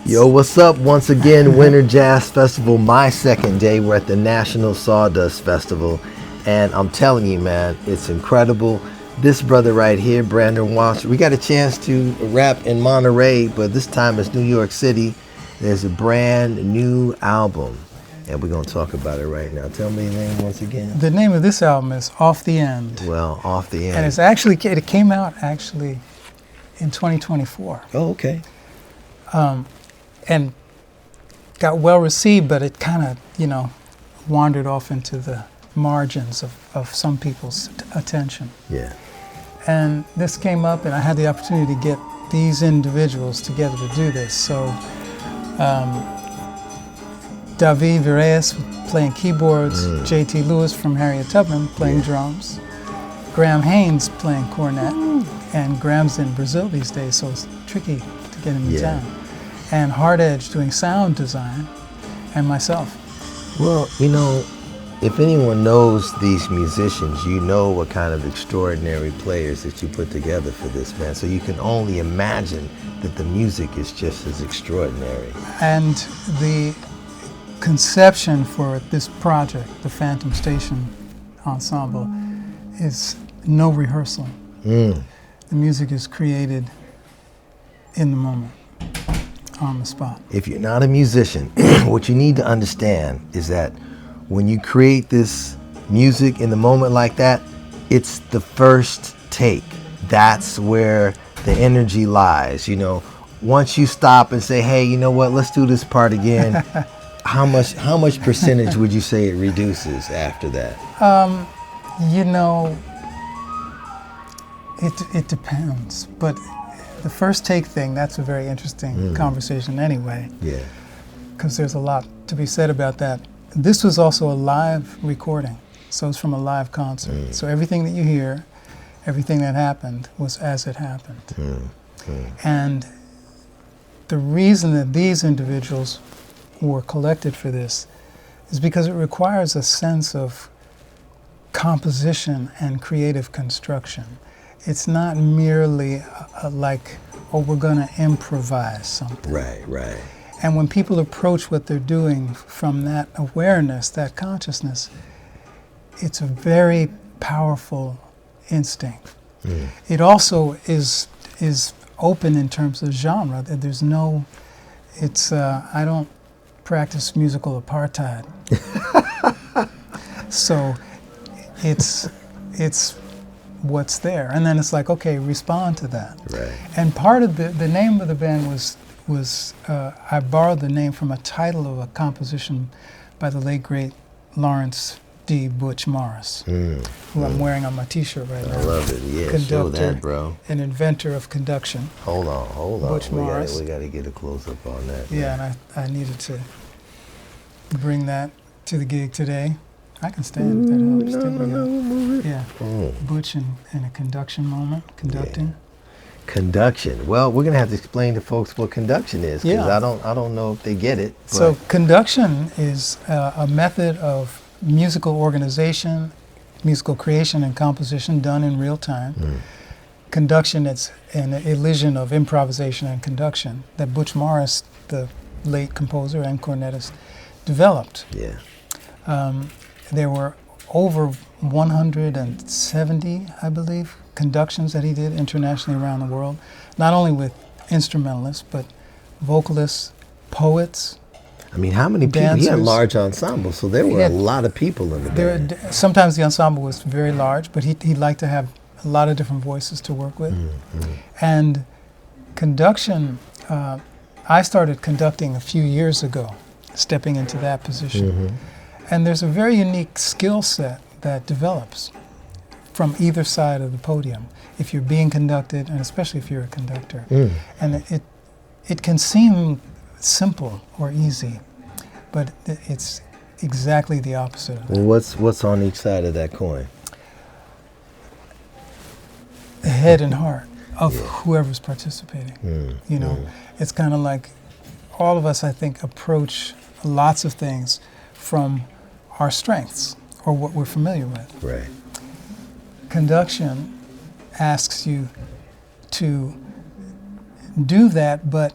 Yo, what's up? Once again, Winter Jazz Festival, my second day. We're at the National Sawdust Festival, and I'm telling you, man, it's incredible. This brother right here, Brandon Walsh, we got a chance to rap in Monterey, but this time it's New York City. There's a brand new album, and we're going to talk about it right now. Tell me the name once again. The name of this album is Off the End. Well, Off the End. And it's actually, it came out actually in 2024. Oh, okay. And got well received, but it kind of, wandered off into the margins of some people's attention. Yeah. And this came up, and I had the opportunity to get these individuals together to do this. So David Vireyes playing keyboards, J.T. Lewis from Harriet Tubman playing drums, Graham Haynes playing cornet, and Graham's in Brazil these days, so it's tricky to get him in town. And Hard Edge doing sound design, and myself. Well, if anyone knows these musicians, you know what kind of extraordinary players that you put together for this, man. So you can only imagine that the music is just as extraordinary. And the conception for this project, the Phantom Station Ensemble, is no rehearsal. The music is created in the moment, on the spot. If you're not a musician, what you need to understand is that when you create this music in the moment like that, it's the first take. That's where the energy lies. Once you stop and say, hey, you know what, let's do this part again, how much percentage would you say it reduces after that? It depends, but the first take thing, that's a very interesting conversation anyway. Yeah. Because there's a lot to be said about that. This was also a live recording, so it's from a live concert. So everything that you hear, everything that happened was as it happened. And the reason that these individuals were collected for this is because it requires a sense of composition and creative construction. It's not merely like, we're going to improvise something. Right. And when people approach what they're doing from that awareness, that consciousness, it's a very powerful instinct. It also is open in terms of genre. There's no, I don't practice musical apartheid. So it's what's there, and then it's like, okay, respond to that. Right. And part of the name of the band was I borrowed the name from a title of a composition by the late great Lawrence D. Butch Morris, who I'm wearing on my T-shirt right now. I love it. Yeah, show that, bro. An inventor of conduction. Hold on. Butch Morris. We got to get a close up on that. Yeah, man. And I needed to bring that to the gig today. I can stand if that helps. No, move it. Yeah. Butch in a conduction moment, conducting. Yeah. Conduction. Well, we're gonna have to explain to folks what conduction is, because I don't know if they get it. So conduction is a method of musical organization, musical creation and composition done in real time. Conduction, it's an elision of improvisation and conduction that Butch Morris, the late composer and cornetist, developed. Yeah. There were over 170, I believe, conductions that he did internationally around the world, not only with instrumentalists, but vocalists, poets. I mean, how many people? Dancers. He had a large ensemble, so there were a lot of people in the band. Sometimes the ensemble was very large, but he liked to have a lot of different voices to work with. And conduction, I started conducting a few years ago, stepping into that position. And there's a very unique skill set that develops from either side of the podium if you're being conducted, and especially if you're a conductor. And it can seem simple or easy, but it's exactly the opposite of that. Well, what's on each side of that coin? The head and heart of whoever's participating. It's kind of like all of us, I think, approach lots of things from our strengths or what we're familiar with. Right. Conduction asks you to do that, but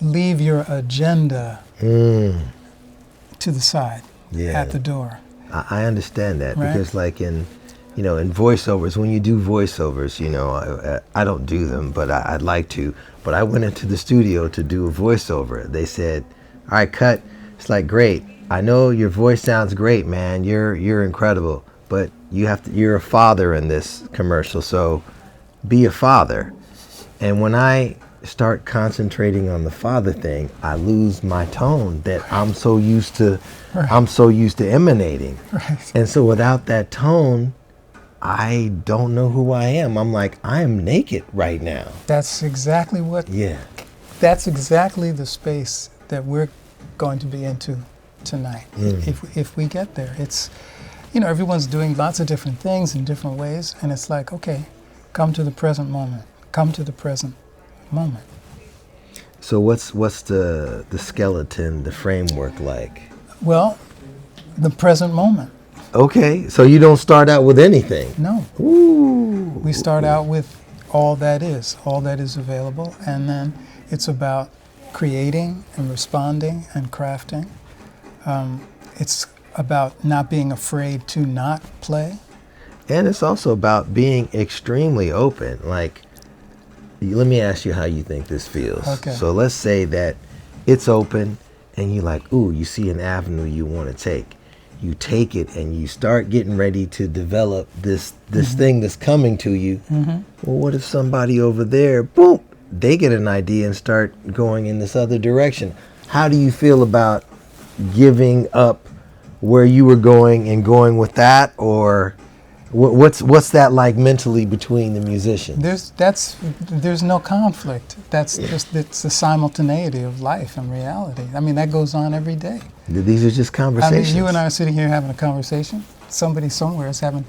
leave your agenda to the side at the door. I understand that, right? because like in voiceovers, when you do voiceovers, I don't do them, but I'd like to. But I went into the studio to do a voiceover. They said, all right, cut. It's like, great. I know your voice sounds great, man. You're incredible, but you're a father in this commercial, so be a father. And when I start concentrating on the father thing, I lose my tone that I'm so used to. Right. I'm so used to emanating. Right. And so without that tone, I don't know who I am. I'm like, I am naked right now. That's exactly what. Yeah. That's exactly the space that we're going to be into tonight. If we get there, it's, everyone's doing lots of different things in different ways, and it's like, okay, come to the present moment. Come to the present moment. So what's the skeleton, the framework like? Well, the present moment. Okay, so you don't start out with anything. No. Ooh. We start out with all that is available, and then it's about creating and responding and crafting. It's about not being afraid to not play. And it's also about being extremely open. Like, let me ask you how you think this feels. Okay. So let's say that it's open and you're like, ooh, you see an avenue you want to take. You take it and you start getting ready to develop this thing that's coming to you. Well, what if somebody over there, boom, they get an idea and start going in this other direction? How do you feel about giving up where you were going and going with that? Or what's that like mentally between the musicians? There's no conflict. It's the simultaneity of life and reality. I mean, that goes on every day. These are just conversations. I mean, you and I are sitting here having a conversation. Somebody somewhere is having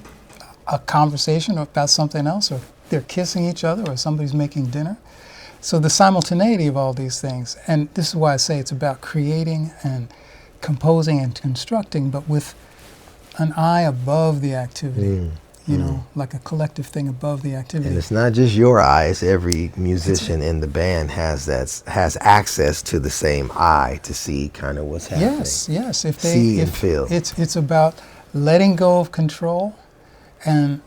a conversation about something else, or they're kissing each other, or somebody's making dinner. So the simultaneity of all these things, and this is why I say it's about creating and composing and constructing, but with an eye above the activity, like a collective thing above the activity. And it's not just your eyes. Every musician in the band has access to the same eye to see kind of what's happening. Yes. See and feel. It's about letting go of control and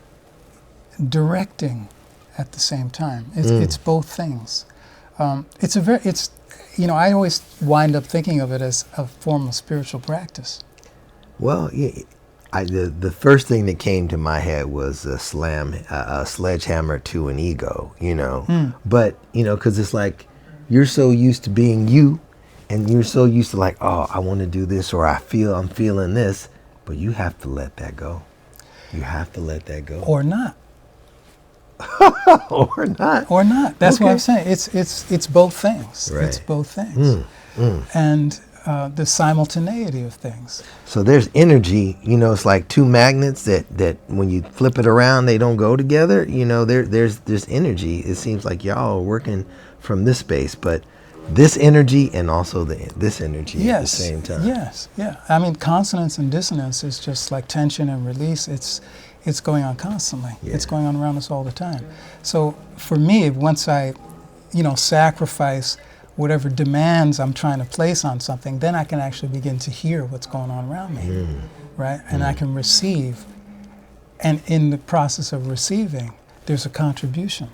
directing at the same time. It's both things. I always wind up thinking of it as a form of spiritual practice. Well, the first thing that came to my head was a sledgehammer to an ego, But, because it's like you're so used to being you, and you're so used to like, oh, I want to do this, or I'm feeling this, but you have to let that go. You have to let that go. Or not. Or not. Or not. That's what I'm saying. It's both things. Right. It's both things. And the simultaneity of things. So there's energy, it's like two magnets that when you flip it around, they don't go together. There's energy. It seems like y'all are working from this space, but this energy and also this energy at the same time. Yes, yeah. I mean, consonance and dissonance is just like tension and release. It's going on constantly. Yeah. It's going on around us all the time. So for me, once I, sacrifice whatever demands I'm trying to place on something, then I can actually begin to hear what's going on around me, right? And I can receive. And in the process of receiving, there's a contribution.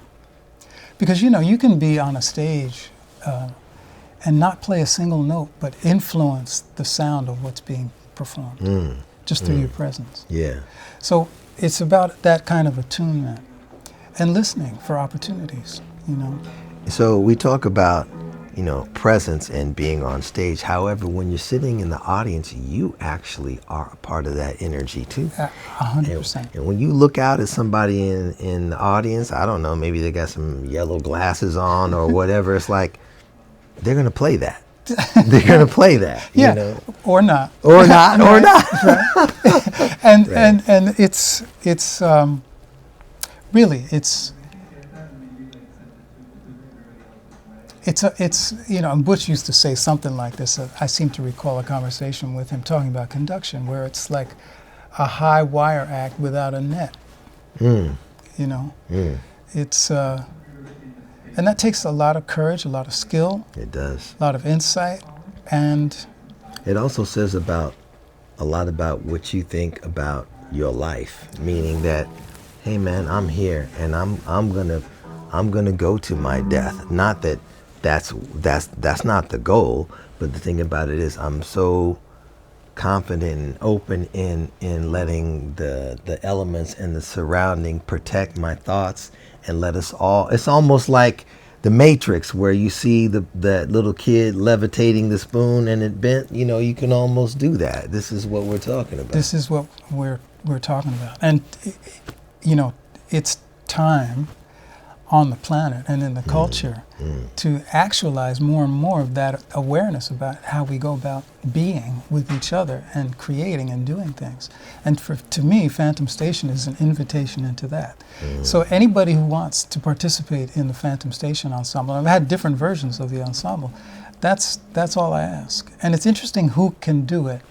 Because, you can be on a stage and not play a single note, but influence the sound of what's being performed just through your presence. Yeah. So it's about that kind of attunement and listening for opportunities, So we talk about, presence and being on stage. However, when you're sitting in the audience, you actually are a part of that energy too. 100%. And when you look out at somebody in the audience, I don't know, maybe they got some yellow glasses on or whatever. It's like, they're going to play that. They're going to play that, Or not. Or not, or not. Right. And it's really, and Butch used to say something like this. I seem to recall a conversation with him talking about conduction, where it's like a high wire act without a net. It's And that takes a lot of courage, a lot of skill. It does. A lot of insight, and it also says a lot about what you think about your life, meaning that, hey man, I'm here and I'm gonna go to my death. Not that that's not the goal, but the thing about it is I'm so confident and open in letting the elements and the surrounding protect my thoughts and let us all. It's almost like the Matrix, where you see that little kid levitating the spoon and it bent. You can almost do that. This is what we're talking about. This is what we're talking about. And it's time on the planet and in the culture to actualize more and more of that awareness about how we go about being with each other and creating and doing things. And to me, Phantom Station is an invitation into that. So anybody who wants to participate in the Phantom Station Ensemble, I've had different versions of the ensemble, that's all I ask. And it's interesting who can do it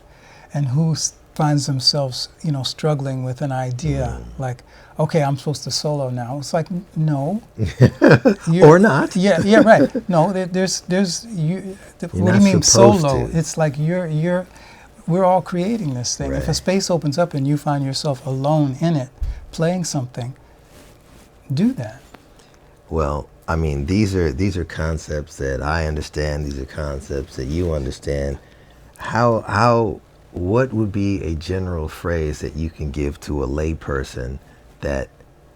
and who finds themselves, struggling with an idea like, okay, I'm supposed to solo now. It's like, no. Or not. Yeah, right. No, there's you. What do you mean solo? It's like we're all creating this thing. Right. If a space opens up and you find yourself alone in it, playing something, do that. Well, I mean, these are concepts that I understand. These are concepts that you understand. What would be a general phrase that you can give to a layperson that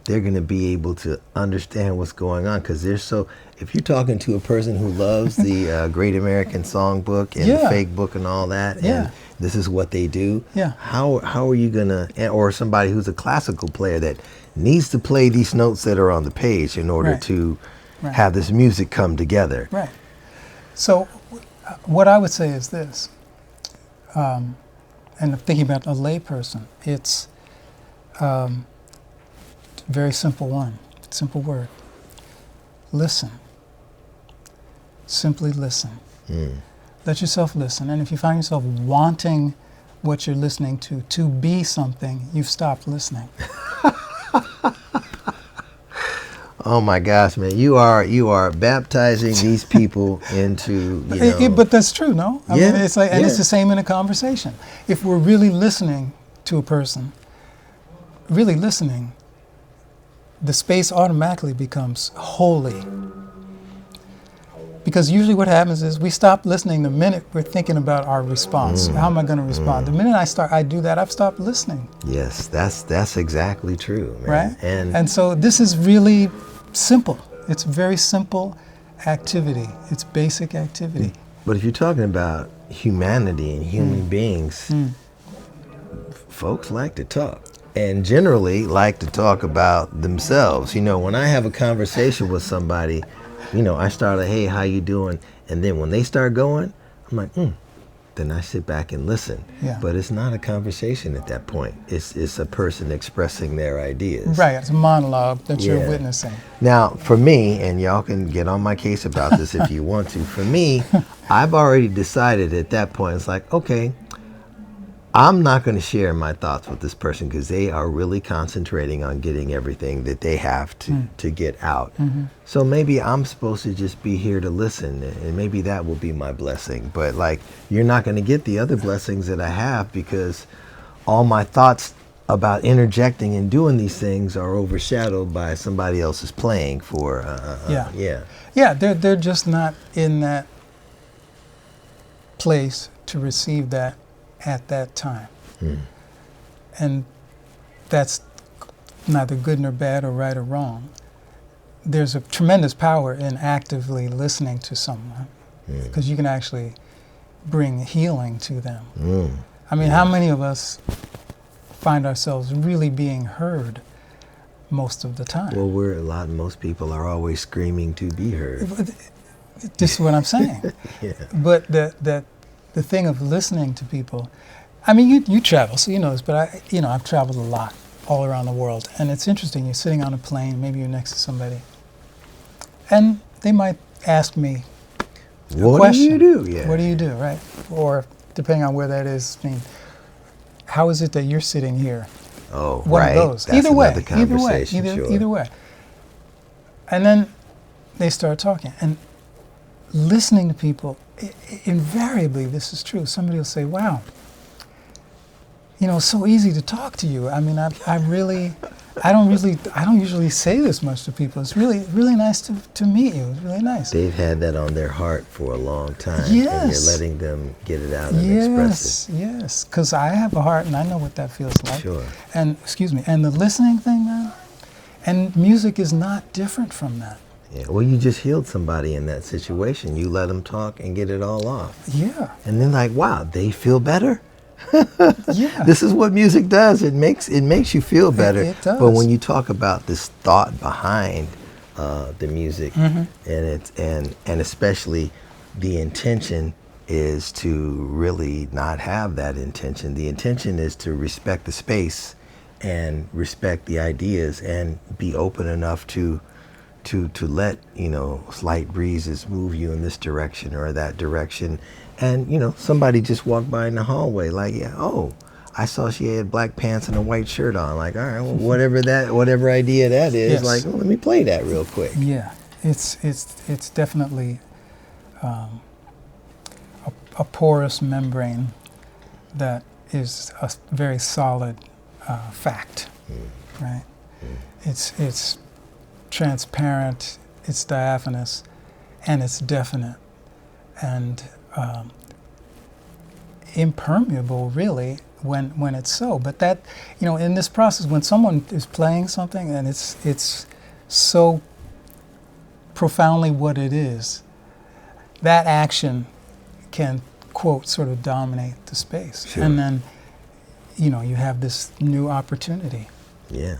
they're going to be able to understand what's going on? Because if you're talking to a person who loves the Great American Songbook and the Fake Book and all that, and this is what they do, how are you going to, or somebody who's a classical player that needs to play these notes that are on the page in order to have this music come together? Right. So what I would say is this, and thinking about a layperson, it's a very simple word. Listen. Simply listen. Let yourself listen. And if you find yourself wanting what you're listening to be something, you've stopped listening. Oh my gosh, man! You are baptizing these people into But that's true, no? I mean, it's like, and it's the same in a conversation. If we're really listening to a person, really listening, the space automatically becomes holy. Because usually what happens is we stop listening the minute we're thinking about our response. How am I going to respond? The minute I do that, I've stopped listening. Yes, that's exactly true, man. Right? And so this is really simple. It's very simple activity. It's basic activity. But if you're talking about humanity and human beings, folks like to talk. And generally like to talk about themselves. When I have a conversation with somebody, I start hey, how you doing? And then when they start going, I'm like, then I sit back and listen. Yeah. But it's not a conversation at that point. It's a person expressing their ideas. Right, it's a monologue that you're witnessing. Now, for me, and y'all can get on my case about this if you want to, for me, I've already decided at that point, it's like, okay, I'm not going to share my thoughts with this person because they are really concentrating on getting everything that they have to get out. So maybe I'm supposed to just be here to listen, and maybe that will be my blessing. But you're not going to get the other blessings that I have because all my thoughts about interjecting and doing these things are overshadowed by somebody else's playing for, Yeah, they're just not in that place to receive that at that time. And that's neither good nor bad or right or wrong. There's a tremendous power in actively listening to someone because you can actually bring healing to them. I mean, how many of us find ourselves really being heard most of the time? Well, most people are always screaming to be heard. This is what I'm saying. But the thing of listening to people, I mean, you travel, so you know this, but I've traveled a lot all around the world, and it's interesting. You're sitting on a plane, maybe you're next to somebody, and they might ask me a question. What do you do? Yeah. What do you do, right? Or depending on where that is, I mean, how is it that you're sitting here? Oh, One right. of those. That's either way, another conversation, either way. And then they start talking. And listening to people, invariably this is true. Somebody will say, wow, it's so easy to talk to you. I mean, I don't usually say this much to people. It's really, really nice to meet you. It's really nice. They've had that on their heart for a long time. Yes. And you're letting them get it out and express it. Yes, because I have a heart and I know what that feels like. Sure. And, and the listening thing, man, and music is not different from that. Yeah. Well, you just healed somebody in that situation. You let them talk and get it all off. Yeah. And then like, wow, they feel better? Yeah. This is what music does. It makes you feel better. It does. But when you talk about this thought behind the music, and especially the intention is to really not have that intention. The intention is to respect the space and respect the ideas and be open enough to let slight breezes move you in this direction or that direction. And somebody just walked by in the hallway, like, yeah, oh, I saw she had black pants and a white shirt on. Like, all right, well, whatever idea that is, yes. like, well, let me play that real quick. Yeah, it's definitely a porous membrane that is a very solid fact, right? It's transparent, it's diaphanous, and it's definite, and impermeable, really, when it's so. But that, in this process, when someone is playing something and it's so profoundly what it is, that action can, quote, sort of dominate the space. Sure. And then, you have this new opportunity. Yeah.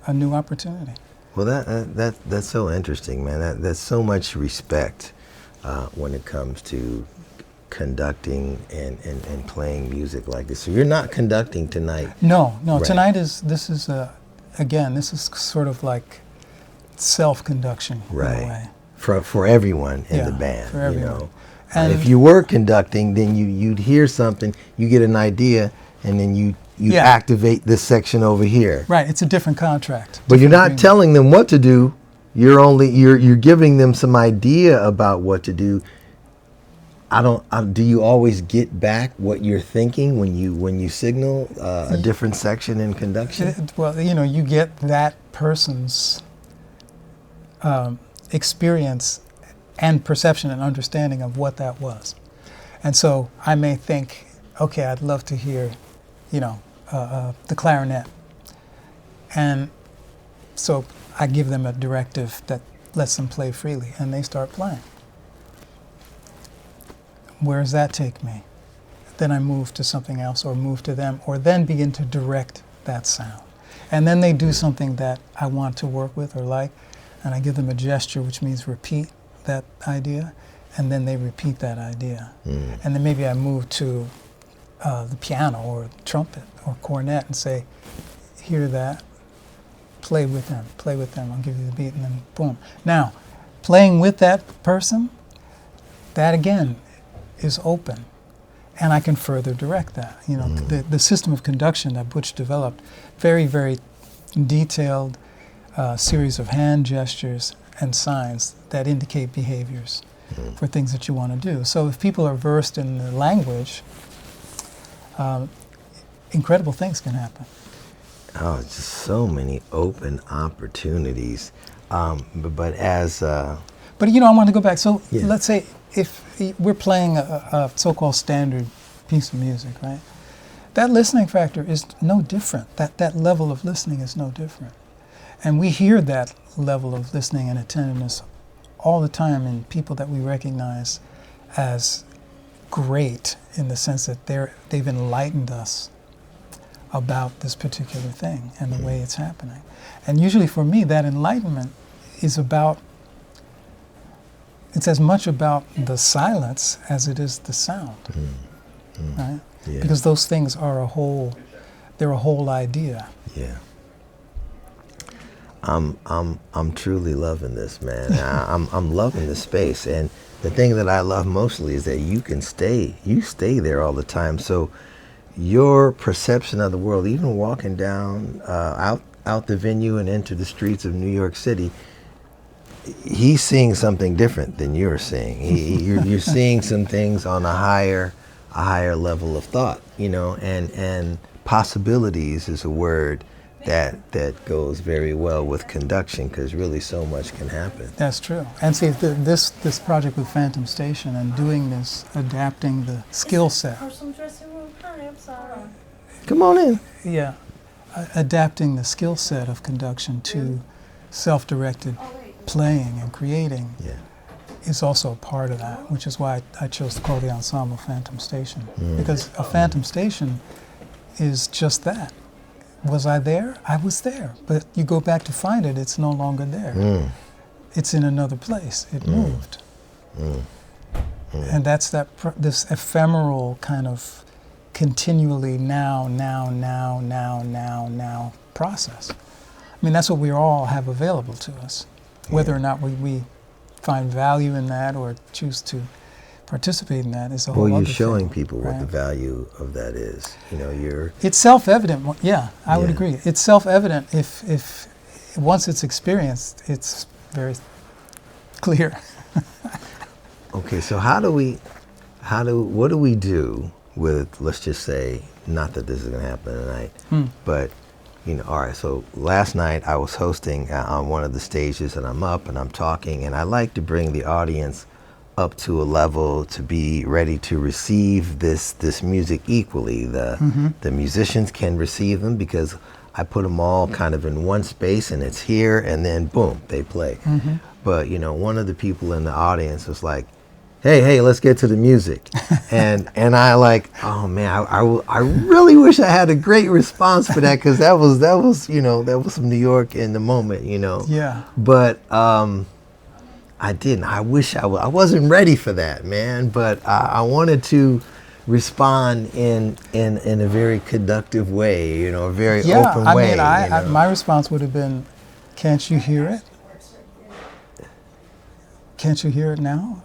A new opportunity. Well, that's so interesting, man. That's so much respect when it comes to conducting and playing music like this. So you're not conducting tonight. No. Right. Tonight this is sort of like self-conduction in a way. For everyone in the band. For everyone. And if you were conducting, then you'd hear something, you get an idea, and then you activate this section over here. Right. It's a different contract. But you're not telling them what to do. You're giving them some idea about what to do. Do you always get back what you're thinking when you signal a different section in conduction? Well, you get that person's experience and perception and understanding of what that was. And so I may think, okay, I'd love to hear, the clarinet. And so I give them a directive that lets them play freely, and they start playing. Where does that take me? Then I move to something else, or move to them, or then begin to direct that sound. And then they do something that I want to work with or like, and I give them a gesture, which means repeat that idea, and then they repeat that idea. And then maybe I move to the piano or trumpet or cornet and say, hear that, play with them, I'll give you the beat, and then boom. Now, playing with that person, that again is open, and I can further direct that. The system of conduction that Butch developed, very, very detailed series of hand gestures and signs that indicate behaviors for things that you want to do. So if people are versed in the language, incredible things can happen. Oh, just so many open opportunities. But as... But I want to go back. So Yeah. let's say if we're playing a so-called standard piece of music, right? That listening factor is no different. That level of listening is no different. And we hear that level of listening and attentiveness all the time in people that we recognize as great, in the sense that they've enlightened us about this particular thing and the way it's happening. And usually for me, that enlightenment is it's as much about the silence as it is the sound, right? Yeah. Because those things are they're a whole idea. Yeah. I'm truly loving this, man. I'm loving the space, and the thing that I love mostly is that you stay there all the time. So your perception of the world, even walking down out the venue and into the streets of New York City, he's seeing something different than you're seeing. You're seeing some things on a higher level of thought, you know, and possibilities is a word that goes very well with conduction, because really so much can happen. That's true. And see, this project with Phantom Station and doing this, adapting the skill set. Personal dressing room. Hi, I'm sorry. Come on in. Yeah, adapting the skill set of conduction to self-directed playing and creating Yeah. is also a part of that, which is why I chose to call the ensemble Phantom Station. Because a Phantom Station is just that. Was I there? I was there. But you go back to find it, it's no longer there. It's in another place. It moved. And that's this ephemeral kind of continually now process. I mean, that's what we all have available to us. Whether or not we find value in that or choose to participate in that is a whole other thing. Well, you're showing people what right? the value of that is. You know, It's self-evident. Yeah, I would Yeah. agree. It's self-evident if once it's experienced, it's very clear. okay, so what do we do with, let's just say, not that this is going to happen tonight, but, you know, all right, so last night I was hosting on one of the stages, and I'm up and I'm talking, and I like to bring the audience up to a level to be ready to receive this music equally. The musicians can receive them because I put them all kind of in one space, and it's here, and then boom, they play. But, you know, one of the people in the audience was like, hey, let's get to the music. and I like, oh man, I really wish I had a great response for that, because that was you know, that was from New York in the moment, you know. Yeah. But I didn't. I wish I wasn't ready for that, man. But I wanted to respond in a very conductive way, you know, a very open way. Yeah, I mean, you know? my response would have been, can't you hear it? Can't you hear it now?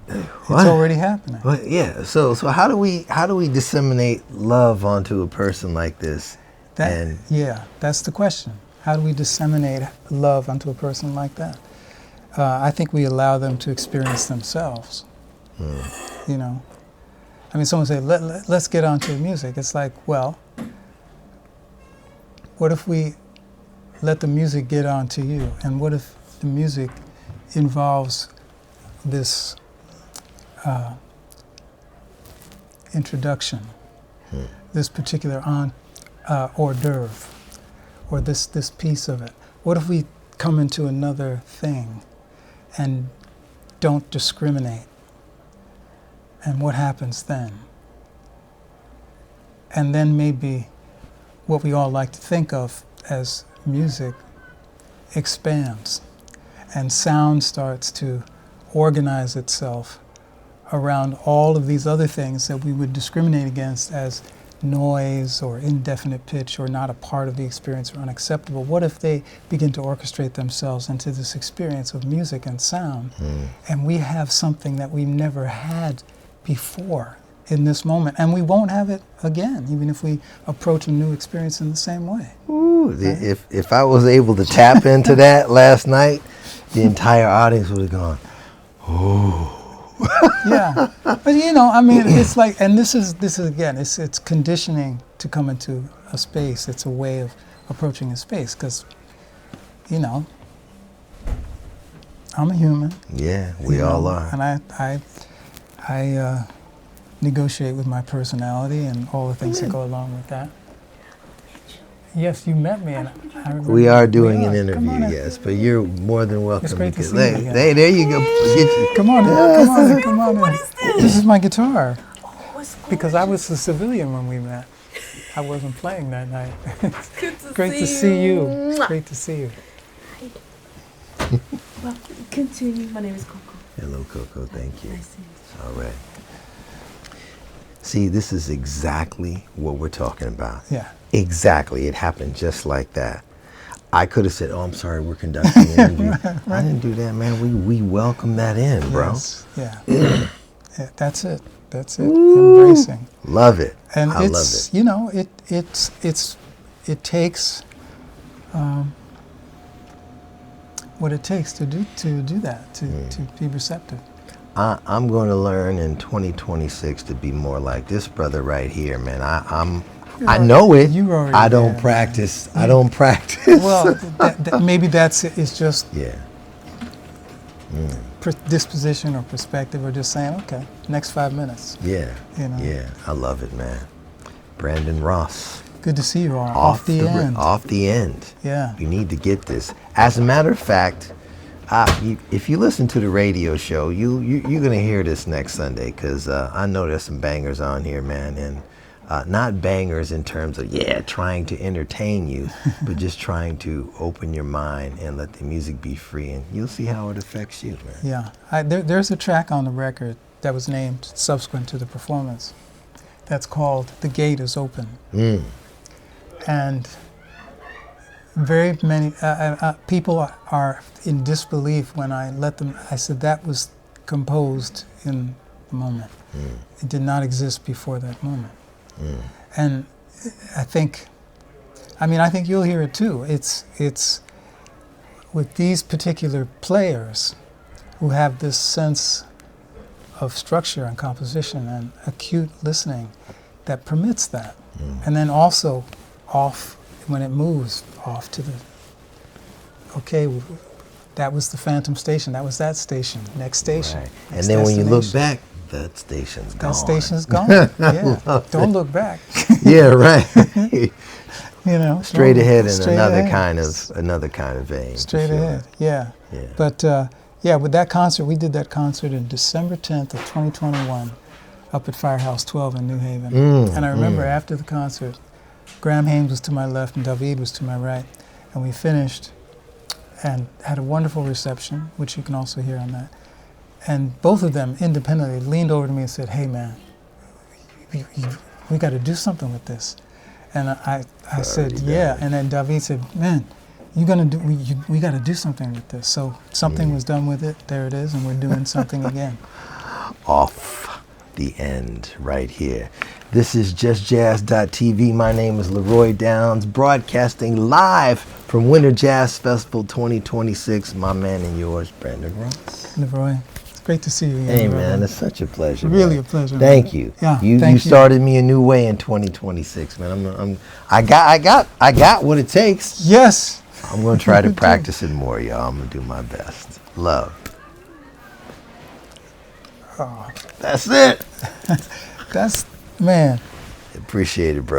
What? It's already happening. But yeah, so how do we disseminate love onto a person like this? That's the question. How do we disseminate love onto a person like that? I think we allow them to experience themselves. You know, I mean, someone say, let's get onto the music. It's like, well, what if we let the music get onto you? And what if the music involves this introduction, this particular hors d'oeuvre, or this piece of it? What if we come into another thing and don't discriminate? And what happens then? And then maybe what we all like to think of as music expands, and sound starts to organize itself around all of these other things that we would discriminate against as noise or indefinite pitch or not a part of the experience or unacceptable. What if they begin to orchestrate themselves into this experience of music and sound, and we have something that we've never had before in this moment, and we won't have it again, even if we approach a new experience in the same way. Ooh, right? If I was able to tap into that last night, the entire audience would have gone, oh. Yeah, but you know, I mean, it's like, and this is again, it's conditioning to come into a space. It's a way of approaching a space, because, you know, I'm a human. Yeah, we all are. And I negotiate with my personality and all the things that go along with that. Yes, you met me, and I remember. We are doing an interview, yes, but you're more than welcome. It's great to see you again. Hey, there you go. Come on in, come on in. What is this? This is my guitar, What's because I was a civilian when we met. I wasn't playing that night. good to Great see to see you. Mwah. Great to see you. Well, continue. My name is Coco. Hello, Coco. Thank you. Nice to meet you. All right. See, this is exactly what we're talking about. Yeah. Exactly. It happened just like that. I could have said, oh, I'm sorry, we're conducting an interview. Right. I didn't do that, man. We welcome that in, bro. Yes. Yeah. Yeah. That's it. That's it. Embracing. Love it. And I it's, love it. you know, it takes what it takes to do that, to be receptive. I'm going to learn in 2026 to be more like this brother right here, man. I know it. You already I don't there, practice. I don't practice. Well, maybe that's it. It's just yeah. disposition or perspective, or just saying, okay, next 5 minutes. Yeah. You know. Yeah. I love it, man. Brandon Ross. Good to see you all. Off the end. Off the end. Yeah. You need to get this. As a matter of fact, if you listen to the radio show, you're going to hear this next Sunday, because I know there's some bangers on here, man. And not bangers in terms of, trying to entertain you, but just trying to open your mind and let the music be free. And you'll see how it affects you, man. Yeah. There's a track on the record that was named subsequent to the performance that's called The Gate is Open. And very many people are in disbelief when I let them. I said that was composed in the moment. It did not exist before that moment. And I think you'll hear it too. It's with these particular players who have this sense of structure and composition and acute listening that permits that. And then also off, when it moves off to the, okay, that was the Phantom Station, that was that station, next station. Right. And next then when you look destination. back, that station's gone. That station's gone. Yeah. Don't look back. Yeah, right. You know, Straight ahead in straight another ahead. kind of vein. for Straight sure. ahead. Yeah. Yeah. But with that concert, we did that concert in December 10th of 2021 up at Firehouse 12 in New Haven. And I remember after the concert, Graham Haynes was to my left and David was to my right. And we finished and had a wonderful reception, which you can also hear on that. And both of them independently leaned over to me and said, "Hey man, we got to do something with this." And I said, "Yeah." And then David said, "Man, we got to do something with this." So something was done with it. There it is, and we're doing something again. Off the end right here. This is JustJazz.tv. My name is LeRoy Downs, broadcasting live from Winter Jazz Festival 2026. My man and yours, Brandon Ross. LeRoy, it's great to see you again. Hey LeRoy. man, it's such a pleasure. Really man. a pleasure. Thank man. you. Yeah, you thank you. started me a new way in 2026, man. I got what it takes. Yes. I'm gonna try to practice it more, y'all. I'm gonna do my best. Love. Oh. That's it. That's, man. Appreciate it, bro.